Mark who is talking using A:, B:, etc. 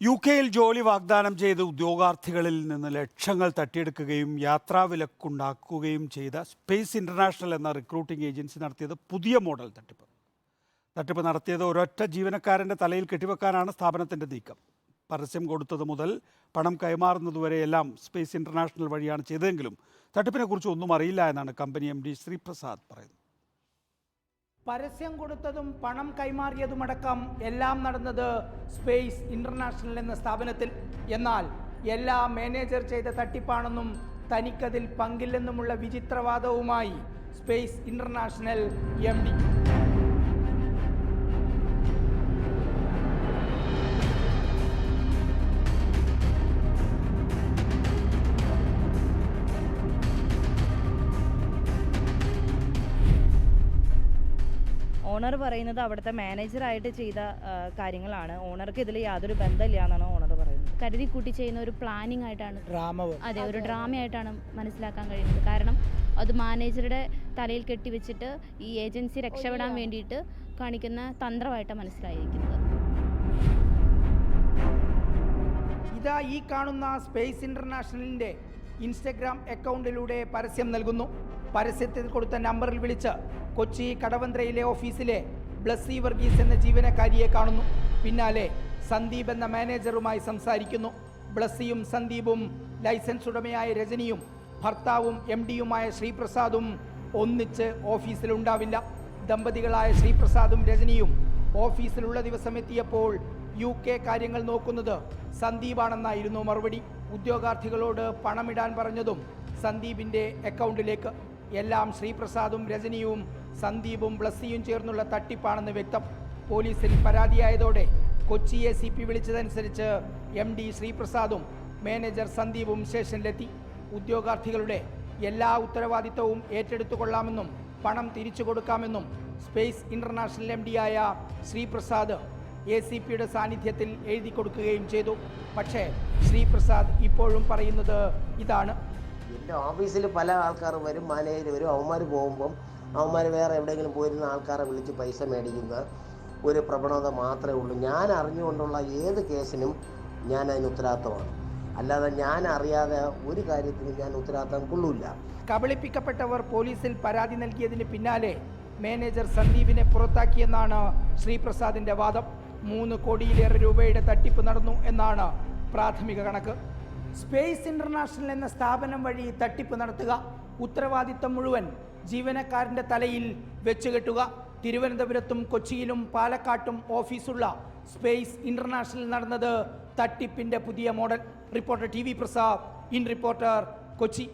A: യു.കെയിൽ ജോലി വാഗ്ദാനം ചെയ്ത് ഉദ്യോഗാർത്ഥികളിൽ നിന്ന് ലക്ഷങ്ങൾ തട്ടിയെടുക്കുകയും യാത്രാവിലക്കുണ്ടാക്കുകയും ചെയ്ത സ്പേസ് ഇന്റർനാഷണൽ എന്ന റിക്രൂട്ടിംഗ് ഏജൻസി നടത്തിയത് പുതിയ മോഡൽ തട്ടിപ്പ്. തട്ടിപ്പ് നടത്തിയത് ഒരൊറ്റ ജീവനക്കാരൻ്റെ തലയിൽ കെട്ടിവെക്കാനാണ് സ്ഥാപനത്തിൻ്റെ നീക്കം. പരസ്യം കൊടുത്തത് മുതൽ പണം കൈമാറുന്നതുവരെയെല്ലാം സ്പേസ് ഇന്റർനാഷണൽ വഴിയാണ് ചെയ്തതെങ്കിലും തട്ടിപ്പിനെക്കുറിച്ച് ഒന്നും അറിയില്ല എന്നാണ് കമ്പനി MD ശ്രീപ്രസാദ് പറയുന്നത്.
B: പരസ്യം കൊടുത്തതും പണം കൈമാറിയതുമടക്കം എല്ലാം നടന്നത് സ്പേസ് ഇന്റർനാഷണൽ എന്ന സ്ഥാപനത്തിൽ. എന്നാൽ എല്ലാ മാനേജർ ചെയ്ത തട്ടിപ്പാണെന്നും തനിക്കതിൽ പങ്കില്ലെന്നുമുള്ള വിചിത്രവാദവുമായി സ്പേസ് ഇന്റർനാഷണൽ MD.
C: ഓണർ പറയുന്നത് അവിടുത്തെ മാനേജറായിട്ട് ചെയ്ത കാര്യങ്ങളാണ്. ഓണർക്ക് ഇതിൽ യാതൊരു ബന്ധമില്ല എന്നാണ് ഓണർ പറയുന്നത്.
D: കരുതി കൂട്ടി ചെയ്യുന്ന ഒരു പ്ലാനിങ് ആയിട്ടാണ്, അതെ, ഒരു ഡ്രാമയായിട്ടാണ് മനസ്സിലാക്കാൻ കഴിയുന്നത്. കാരണം അത് മാനേജറുടെ തലയിൽ കെട്ടിവെച്ചിട്ട് ഈ ഏജൻസി രക്ഷപ്പെടാൻ വേണ്ടിയിട്ട് കാണിക്കുന്ന തന്ത്രമായിട്ടാണ് മനസ്സിലായിരിക്കുന്നത്.
B: ഇതാ ഈ കാണുന്ന സ്പേസ് ഇന്റർനാഷണലിൻ്റെ ഇൻസ്റ്റഗ്രാം അക്കൗണ്ടിലൂടെ പരസ്യം നൽകുന്നു. പരസ്യത്തിൽ കൊടുത്ത നമ്പറിൽ വിളിച്ച് കൊച്ചി കടവന്ത്രയിലെ ഓഫീസിലെ ബ്ലസ്സി വർഗീസ് എന്ന ജീവനക്കാരിയെ കാണുന്നു. പിന്നാലെ സന്ദീപ് എന്ന മാനേജറുമായി സംസാരിക്കുന്നു. ബ്ലസ്സിയും സന്ദീപും ലൈസൻസ് ഉടമയായ രജനിയും ഭർത്താവും MDയുമായ ശ്രീപ്രസാദും ഒന്നിച്ച് ഓഫീസിലുണ്ടാവില്ല. ദമ്പതികളായ ശ്രീപ്രസാദും രജനിയും ഓഫീസിലുള്ള ദിവസം എത്തിയപ്പോൾ UK കാര്യങ്ങൾ നോക്കുന്നത് സന്ദീപാണെന്നായിരുന്നു മറുപടി. ഉദ്യോഗാർത്ഥികളോട് പണമിടാൻ പറഞ്ഞതും സന്ദീപിൻ്റെ അക്കൗണ്ടിലേക്ക്. എല്ലാം ശ്രീപ്രസാദും രജനിയും സന്ദീപും ബ്ലസ്സിയും ചേർന്നുള്ള തട്ടിപ്പാണെന്ന് വ്യക്തം. പോലീസിൽ പരാതിയായതോടെ കൊച്ചി ACP വിളിച്ചതനുസരിച്ച് MD ശ്രീപ്രസാദും മാനേജർ സന്ദീപും സ്റ്റേഷനിലെത്തി. ഉദ്യോഗാർത്ഥികളുടെ എല്ലാ ഉത്തരവാദിത്തവും ഏറ്റെടുത്തുകൊള്ളാമെന്നും പണം തിരിച്ചു കൊടുക്കാമെന്നും സ്പേസ് ഇന്റർനാഷണൽ MDയായ ശ്രീപ്രസാദ് ACPയുടെ സാന്നിധ്യത്തിൽ എഴുതി കൊടുക്കുകയും ചെയ്തു. പക്ഷേ ശ്രീപ്രസാദ് ഇപ്പോഴും പറയുന്നത് ഇതാണ്:
E: എൻ്റെ ഓഫീസിൽ പല ആൾക്കാർ വരും, മാനേജർ വരും. അവന്മാർ പോകുമ്പം അവന്മാർ വേറെ എവിടെയെങ്കിലും പോയിരുന്ന ആൾക്കാരെ വിളിച്ച് പൈസ മേടിക്കുന്ന ഒരു പ്രവണത മാത്രമേ ഉള്ളൂ. ഞാൻ അറിഞ്ഞുകൊണ്ടുള്ള ഏത് കേസിനും ഞാൻ അതിന് ഉത്തരവാദിത്തമാണ്. അല്ലാതെ ഞാൻ അറിയാതെ ഒരു കാര്യത്തിനും ഞാൻ ഉത്തരവാദിത്തം കൊള്ളൂല്ല.
B: കബളിപ്പിക്കപ്പെട്ടവർ പോലീസിൽ പരാതി നൽകിയതിന് പിന്നാലെ മാനേജർ സന്ദീപിനെ പുറത്താക്കിയെന്നാണ് ശ്രീപ്രസാദിൻ്റെ വാദം. 3 കോടിയിലേറെ രൂപയുടെ തട്ടിപ്പ് നടന്നു എന്നാണ് പ്രാഥമിക കണക്ക്. സ്പേസ് ഇന്റർനാഷണൽ എന്ന സ്ഥാപനം വഴി തട്ടിപ്പ് നടത്തുക, ഉത്തരവാദിത്തം മുഴുവൻ ജീവനക്കാരൻ്റെ തലയിൽ വെച്ചുകെട്ടുക. തിരുവനന്തപുരത്തും കൊച്ചിയിലും പാലക്കാട്ടും ഓഫീസുള്ള സ്പേസ് ഇന്റർനാഷണൽ നടന്നത് തട്ടിപ്പിൻ്റെ പുതിയ model. Reporter TV Prasad, in reporter, Kochi.